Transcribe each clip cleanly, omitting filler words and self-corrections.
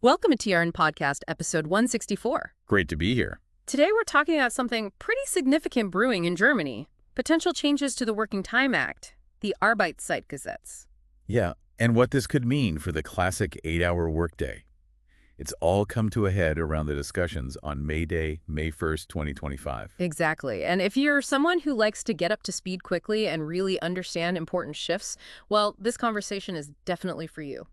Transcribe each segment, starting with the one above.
Welcome to TRN Podcast, episode 164. Great to be here. Today we're talking about something pretty significant brewing in Germany. Potential changes to the Working Time Act, the Arbeitszeitgesetz. Yeah, and what this could mean for the classic 8-hour workday. It's all come to a head around the discussions on May Day, May 1st, 2025. Exactly. And if you're someone who likes to get up to speed quickly and really understand important shifts, well, this conversation is definitely for you.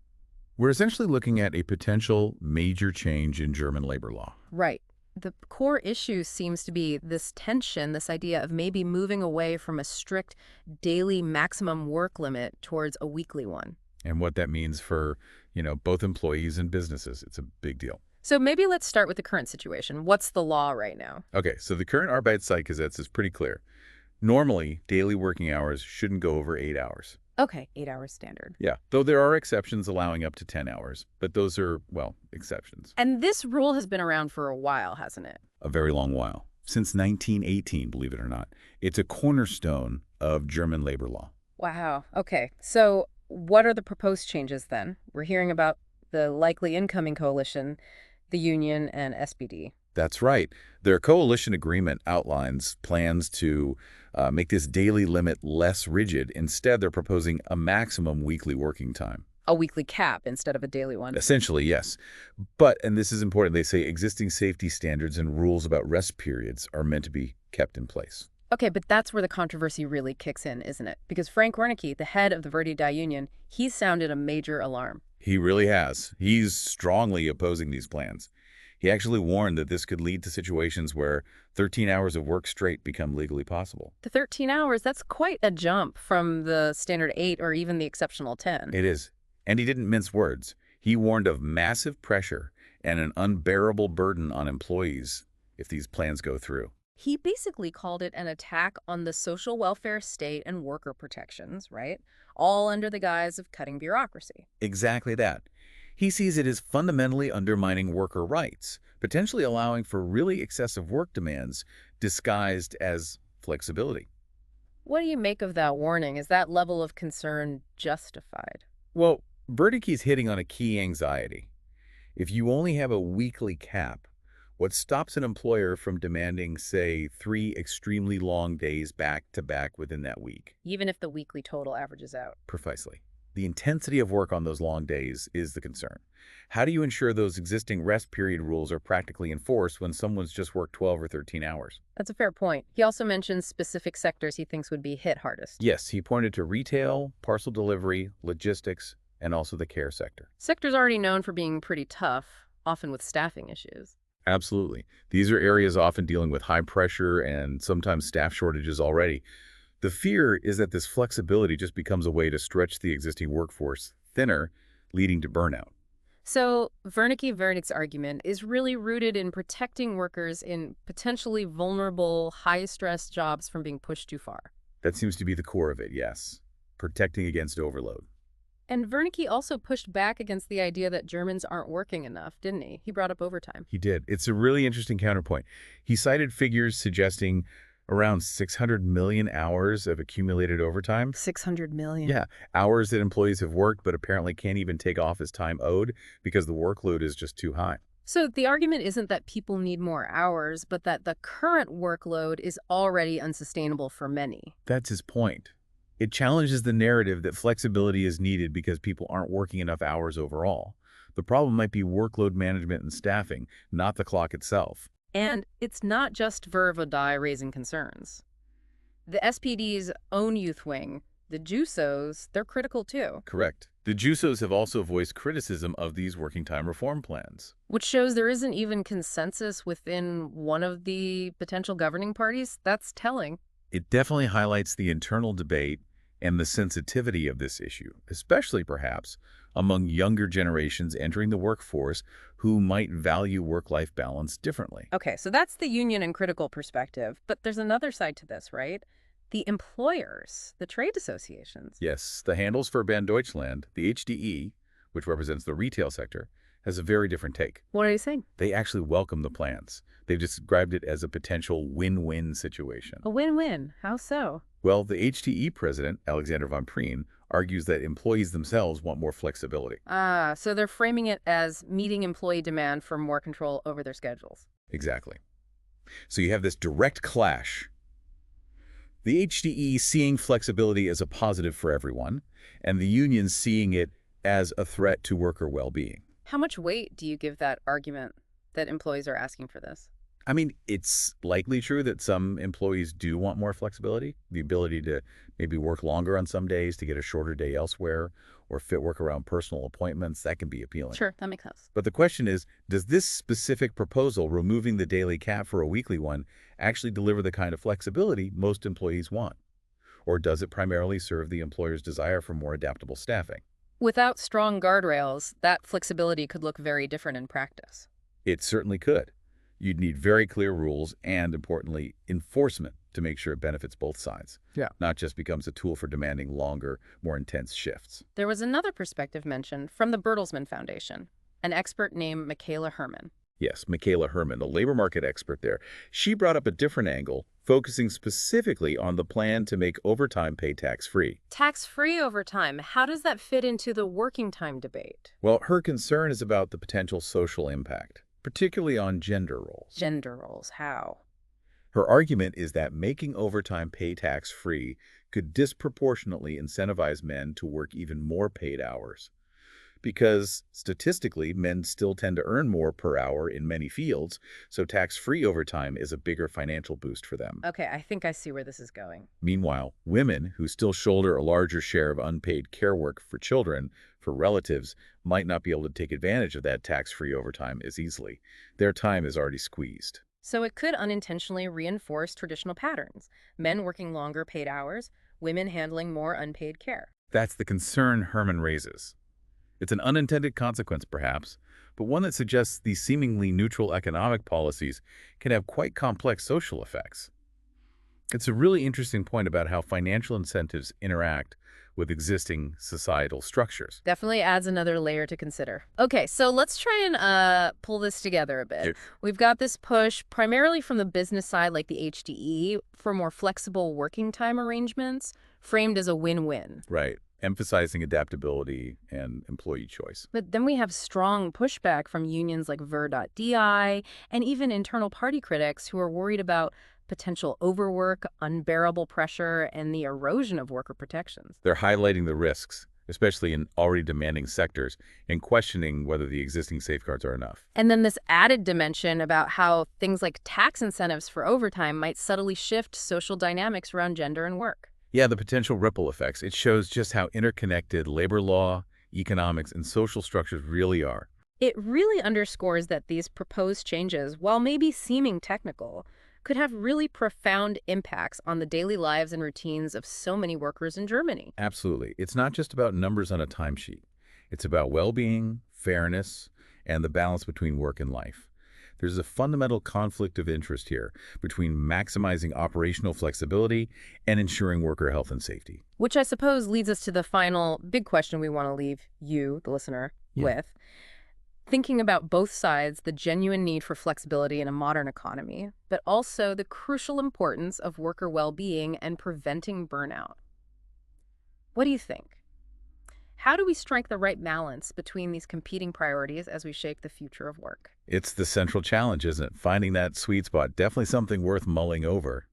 We're essentially looking at a potential major change in German labor law. Right. The core issue seems to be this tension, this idea of maybe moving away from a strict daily maximum work limit towards a weekly one. And what that means for, both employees and businesses. It's a big deal. So maybe let's start with the current situation. What's the law right now? Okay, so the current Arbeitszeitgesetz is pretty clear. Normally, daily working hours shouldn't go over 8 hours. Okay, 8 hours standard. Yeah, though there are exceptions allowing up to 10 hours, but those are, exceptions. And this rule has been around for a while, hasn't it? A very long while. Since 1918, believe it or not. It's a cornerstone of German labor law. Wow. Okay, so what are the proposed changes then? We're hearing about the likely incoming coalition, the union, and SPD. That's right. Their coalition agreement outlines plans to make this daily limit less rigid. Instead, they're proposing a maximum weekly working time. A weekly cap instead of a daily one. Essentially, yes. But, and this is important, they say existing safety standards and rules about rest periods are meant to be kept in place. Okay, but that's where the controversy really kicks in, isn't it? Because Frank Wernicke, the head of the Verdi union, he sounded a major alarm. He really has. He's strongly opposing these plans. He actually warned that this could lead to situations where 13 hours of work straight become legally possible. The 13 hours, that's quite a jump from the standard 8 or even the exceptional 10. It is. And he didn't mince words. He warned of massive pressure and an unbearable burden on employees if these plans go through. He basically called it an attack on the social welfare state and worker protections, right? All under the guise of cutting bureaucracy. Exactly that. He sees it as fundamentally undermining worker rights, potentially allowing for really excessive work demands disguised as flexibility. What do you make of that warning? Is that level of concern justified? Well, Wernicke's hitting on a key anxiety. If you only have a weekly cap, what stops an employer from demanding, say, 3 extremely long days back-to-back within that week? Even if the weekly total averages out. Precisely. The intensity of work on those long days is the concern. How do you ensure those existing rest period rules are practically enforced when someone's just worked 12 or 13 hours? That's a fair point. He also mentions specific sectors he thinks would be hit hardest. Yes, he pointed to retail, parcel delivery, logistics, and also the care sector. Sectors already known for being pretty tough, often with staffing issues. Absolutely. These are areas often dealing with high pressure and sometimes staff shortages already. The fear is that this flexibility just becomes a way to stretch the existing workforce thinner, leading to burnout. So Wernicke's argument is really rooted in protecting workers in potentially vulnerable, high-stress jobs from being pushed too far. That seems to be the core of it, yes. Protecting against overload. And Wernicke also pushed back against the idea that Germans aren't working enough, didn't he? He brought up overtime. He did. It's a really interesting counterpoint. He cited figures suggesting around 600 million hours of accumulated overtime. 600 million. Yeah, hours that employees have worked but apparently can't even take off as time owed because the workload is just too high. So the argument isn't that people need more hours, but that the current workload is already unsustainable for many. That's his point. It challenges the narrative that flexibility is needed because people aren't working enough hours overall. The problem might be workload management and staffing, not the clock itself. And it's not just Verdi raising concerns. The SPD's own youth wing, the Jusos, they're critical too. Correct. The Jusos have also voiced criticism of these working time reform plans. Which shows there isn't even consensus within one of the potential governing parties. That's telling. It definitely highlights the internal debate and the sensitivity of this issue, especially perhaps among younger generations entering the workforce who might value work-life balance differently. Okay, so that's the union and critical perspective, but there's another side to this, right? The employers, the trade associations. Yes, the handles for Deutschland, the HDE, which represents the retail sector, has a very different take. What are you saying? They actually welcome the plans. They've described it as a potential win-win situation. A win-win. How so? Well, the HTE president, Alexander von Preen, argues that employees themselves want more flexibility. Ah, so they're framing it as meeting employee demand for more control over their schedules. Exactly. So you have this direct clash. The HDE seeing flexibility as a positive for everyone, and the unions seeing it as a threat to worker well-being. How much weight do you give that argument that employees are asking for this? I mean, it's likely true that some employees do want more flexibility, the ability to maybe work longer on some days to get a shorter day elsewhere, or fit work around personal appointments. That can be appealing. Sure, that makes sense. But the question is, does this specific proposal, removing the daily cap for a weekly one, actually deliver the kind of flexibility most employees want? Or does it primarily serve the employer's desire for more adaptable staffing? Without strong guardrails, that flexibility could look very different in practice. It certainly could. You'd need very clear rules and, importantly, enforcement to make sure it benefits both sides. Yeah. Not just becomes a tool for demanding longer, more intense shifts. There was another perspective mentioned from the Bertelsmann Foundation, an expert named Michaela Herman. Yes, Michaela Herman, a labor market expert there. She brought up a different angle, focusing specifically on the plan to make overtime pay tax-free. Tax-free overtime, how does that fit into the working time debate? Well, her concern is about the potential social impact, particularly on gender roles. Gender roles, how? Her argument is that making overtime pay tax-free could disproportionately incentivize men to work even more paid hours. Because statistically, men still tend to earn more per hour in many fields, so tax-free overtime is a bigger financial boost for them. Okay, I think I see where this is going. Meanwhile, women who still shoulder a larger share of unpaid care work for children, for relatives, might not be able to take advantage of that tax-free overtime as easily. Their time is already squeezed. So it could unintentionally reinforce traditional patterns. Men working longer paid hours, women handling more unpaid care. That's the concern Herman raises. It's an unintended consequence, perhaps, but one that suggests these seemingly neutral economic policies can have quite complex social effects. It's a really interesting point about how financial incentives interact with existing societal structures. Definitely adds another layer to consider. Okay, so let's try and pull this together a bit. We've got this push primarily from the business side, like the HDE, for more flexible working time arrangements, framed as a win-win. Right. Emphasizing adaptability and employee choice. But then we have strong pushback from unions like Ver.di and even internal party critics who are worried about potential overwork, unbearable pressure, and the erosion of worker protections. They're highlighting the risks, especially in already demanding sectors, and questioning whether the existing safeguards are enough. And then this added dimension about how things like tax incentives for overtime might subtly shift social dynamics around gender and work. Yeah, the potential ripple effects. It shows just how interconnected labor law, economics, and social structures really are. It really underscores that these proposed changes, while maybe seeming technical, could have really profound impacts on the daily lives and routines of so many workers in Germany. Absolutely. It's not just about numbers on a timesheet. It's about well-being, fairness, and the balance between work and life. There's a fundamental conflict of interest here between maximizing operational flexibility and ensuring worker health and safety. Which I suppose leads us to the final big question we want to leave you, the listener, with. Thinking about both sides, the genuine need for flexibility in a modern economy, but also the crucial importance of worker well-being and preventing burnout. What do you think? How do we strike the right balance between these competing priorities as we shape the future of work? It's the central challenge, isn't it? Finding that sweet spot, definitely something worth mulling over.